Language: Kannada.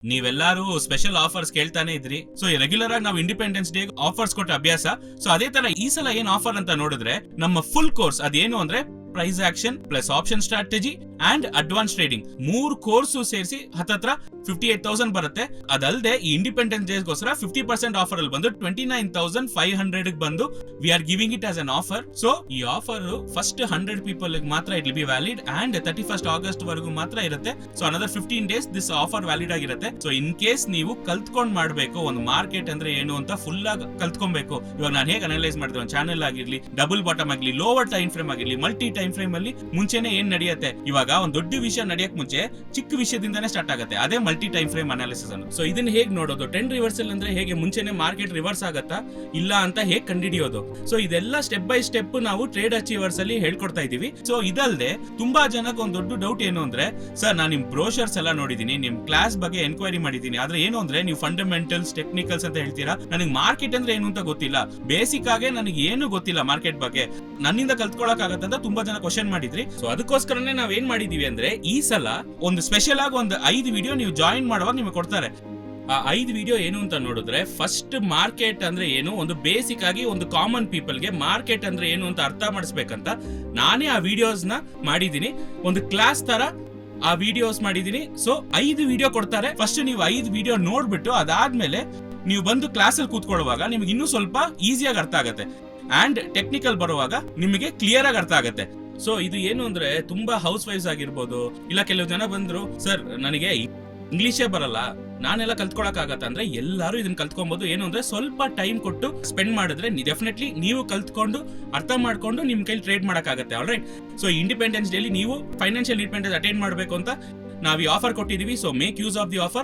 ನೀವೆಲ್ಲರೂ ಸ್ಪೆಷಲ್ ಆಫರ್ಸ್ ಕೇಳ್ತಾನೆ ಇದ್ರಿ. ಸೊ ರೆಗ್ಯುಲರ್ ಆಗಿ ನಾವು ಇಂಡಿಪೆಂಡೆನ್ಸ್ ಡೇ ಆಫರ್ಸ್ ಕೊಟ್ಟ ಅಭ್ಯಾಸ. ಸೊ ಅದೇ ತರ ಈ ಸಲ ಏನ್ ಆಫರ್ ಅಂತ ನೋಡಿದ್ರೆ, ನಮ್ಮ ಫುಲ್ ಕೋರ್ಸ್ ಅದೇನು ಅಂದ್ರೆ price action plus option strategy and advance trading 3 course ಸೇರಿಸಿ ಹತ್ತತ್ರ 58,000 ಬರುತ್ತೆ. ಅದಲ್ಲದೆ ಈ ಇಂಡಿಪೆಂಡೆನ್ಸ್ ಡೇಗೋಸ್ಕರ 50% ಆಫರ್ ಅಲ್ಲಿ ಬಂದು 29,500 ಬಂದು we are giving it as an offer. So ಈ ಆಫರ್ ಫಸ್ಟ್ 100 ಪೀಪಲ್ ಮಾತ್ರ it will be valid and 31st August ವರೆಗೂ ಮಾತ್ರ ಇರುತ್ತೆ. So another 15 days this offer valid ಆಗಿರುತ್ತೆ. ಸೊ ಇನ್ ಕೇಸ್ ನೀವು ಕಲ್ತ್ಕೊಂಡ್ ಮಾಡ್ಬೇಕು, ಒಂದು ಮಾರ್ಕೆಟ್ ಅಂದ್ರೆ ಏನು ಅಂತ ಫುಲ್ ಆಗಿ ಕಲ್ತ್ಕೊಬೇಕು. ಇವಾಗ ನಾನು ಹೇಗೆ ಅನಲೈಸ್ ಮಾಡಿದ್ರೆ ಒಂದು ಚಾನೆಲ್ ಆಗಿರ್ಲಿ, ಡಬಲ್ ಬಾಟಮ್ ಆಗಿರ್ಲಿ, ಲೋವರ್ ಟೈಮ್ ಫ್ರೇಮ್ ಆಗಿರ್ಲಿ, ಮಲ್ಟಿ ಟೈಮ್ ಫ್ರೇಮ್ ಅಲ್ಲಿ ಮುಂಚೆನೆ ಏನ್ ನಡೆಯುತ್ತೆ, ಇವಾಗ ಒಂದು ದೊಡ್ಡ ವಿಷಯ ನಡೆಯಕ್ ಮುಂಚೆ ಚಿಕ್ಕ ವಿಷಯದಿಂದಾನೇ ಸ್ಟಾರ್ಟ್ ಆಗುತ್ತೆ. ಅದೇ ಮಲ್ಟಿ ಟೈಮ್ ಫ್ರೇಮ್ ಅನಾಲಿಸಿಸ್ ಅನ್ನು. ಸೊ ಇದನ್ನ ಹೇಗೆ ನೋಡೋದು, ಟ್ರೆಂಡ್ ರಿವರ್ಸಲ್ ಅಂದ್ರೆ ಹೇಗೆ ಮುಂಚೆನೆ ಮಾರ್ಕೆಟ್ ರಿವರ್ಸ್ ಆಗತ್ತಾ ಇಲ್ಲ ಅಂತ ಹೇಗೆ ಕಂಡುಹಿಡಿಯೋದು. ಸೊ ಇದೆಲ್ಲ ಸ್ಟೆಪ್ ಬೈ ಸ್ಟೆಪ್ ನಾವು ಟ್ರೇಡ್ ಅಚೀವರ್ಸ್ ಅಲ್ಲಿ ಹೇಳ್ಕೊಡ್ತಾ ಇದೀವಿ. ಸೊ ಇದಲ್ಲದೆ ತುಂಬಾ ಜನಕ್ಕೆ ಒಂದು ದೊಡ್ಡ ಡೌಟ್ ಏನು ಅಂದ್ರೆ, ಸರ್ ನಾನು ನಿಮ್ ಬ್ರೋಷರ್ಸ್ ಎಲ್ಲ ನೋಡಿದೀನಿ, ನಿಮ್ ಕ್ಲಾಸ್ ಬಗ್ಗೆ ಎನ್ಕ್ವೈರಿ ಮಾಡಿದೀನಿ, ಆದ್ರೆ ಏನು ಅಂದ್ರೆ ನೀವು ಫಂಡಮೆಂಟಲ್ಸ್ ಟೆಕ್ನಿಕಲ್ಸ್ ಅಂತ ಹೇಳ್ತೀರಾ, ನನಗೆ ಮಾರ್ಕೆಟ್ ಅಂದ್ರೆ ಏನು ಅಂತ ಗೊತ್ತಿಲ್ಲ, ಬೇಸಿಕ್ ಆಗಿ ನನಗೆ ಏನು ಗೊತ್ತಿಲ್ಲ ಮಾರ್ಕೆಟ್ ಬಗ್ಗೆ, ನನ್ನಿಂದ ಕಲ್ತ್ಕೊಳಕ್ ಆಗತ್ತೆ ಅಂತ ತುಂಬಾ ಜನ ಕ್ವಶನ್ ಮಾಡಿದ್ರಿ. ಸೊ ಅದಕ್ಕೋಸ್ಕರನೇ ನಾವ್ ಏನ್ ಮಾಡಿದೀವಿ ಅಂದ್ರೆ, ಈ ಸಲ ಒಂದು ಸ್ಪೆಷಲ್ ಆಗಿ ಒಂದು 5 ವಿಡಿಯೋ ನೀವು ಜಾಯಿನ್ ಮಾಡುವಾಗ ನಿಮಗೆ ಕೊಡ್ತಾರೆ. ಆ 5 ವಿಡಿಯೋ ಏನು ಅಂತ ನೋಡಿದ್ರೆ, ಫಸ್ಟ್ ಮಾರ್ಕೆಟ್ ಅಂದ್ರೆ ಏನು, ಒಂದು ಬೇಸಿಕ್ ಆಗಿ ಒಂದು ಕಾಮನ್ ಪೀಪಲ್ಗೆ ಮಾರ್ಕೆಟ್ ಅಂದ್ರೆ ಏನು ಅಂತ ಅರ್ಥ ಮಾಡಿಸ್ಬೇಕಂತ ನಾನೇ ಆ ವಿಡಿಯೋಸ್ ನ ಮಾಡಿದೀನಿ, ಒಂದು ಕ್ಲಾಸ್ ತರ ಆ ವಿಡಿಯೋಸ್ ಮಾಡಿದೀನಿ. ಸೊ 5 ವಿಡಿಯೋ ಕೊಡ್ತಾರೆ. ಫಸ್ಟ್ ನೀವು 5 ವಿಡಿಯೋ ನೋಡ್ಬಿಟ್ಟು ಅದಾದ್ಮೇಲೆ ನೀವು ಬಂದು ಕ್ಲಾಸ್ ಅಲ್ಲಿ ಕೂತ್ಕೊಳ್ಳುವಾಗ ನಿಮ್ಗೆ ಇನ್ನೂ ಸ್ವಲ್ಪ ಈಸಿಯಾಗಿ ಅರ್ಥ ಆಗುತ್ತೆ ಅಂಡ್ ಟೆಕ್ನಿಕಲ್ ಬರುವಾಗ ನಿಮಗೆ ಕ್ಲಿಯರ್ ಆಗಿ ಅರ್ಥ ಆಗುತ್ತೆ. ಸೊ ಇದು ಏನು ಅಂದ್ರೆ, ತುಂಬಾ ಹೌಸ್ ವೈಫ್ಸ್ ಆಗಿರ್ಬೋದು, ಇಲ್ಲ ಕೆಲವು ಜನ ಬಂದ್ರು, ಸರ್ ನನಗೆ ಇಂಗ್ಲಿಷೇ ಬರಲ್ಲ, ನಾನೆಲ್ಲ ಕಲ್ತ್ಕೊಳಕ್ ಆಗತ್ತ ಅಂದ್ರೆ, ಎಲ್ಲರೂ ಇದನ್ನ ಕಲ್ತ್ಕೊಬಹುದು. ಏನು ಅಂದ್ರೆ ಸ್ವಲ್ಪ ಟೈಮ್ ಕೊಟ್ಟು ಸ್ಪೆಂಡ್ ಮಾಡಿದ್ರೆ ಡೆಫಿನೆಟ್ಲಿ ನೀವು ಕಲ್ತ್ಕೊಂಡು ಅರ್ಥ ಮಾಡ್ಕೊಂಡು ನಿಮ್ ಕೈಲಿ ಟ್ರೇಡ್ ಮಾಡಕ್ ಆಗತ್ತೆ. ಆಲ್ರೈಟ್. ಸೊ ಇಂಡಿಪೆಂಡೆನ್ಸ್ ಡೇಲಿ ನೀವು ಫೈನಾನ್ಷಿಯಲ್ ಇಂಡಿಪೆಂಡೆನ್ಸ್ ಅಟೈನ್ ಮಾಡಬೇಕು ಅಂತ ನಾವು ಈ ಆಫರ್ ಕೊಟ್ಟಿದೀವಿ. So make use of the offer.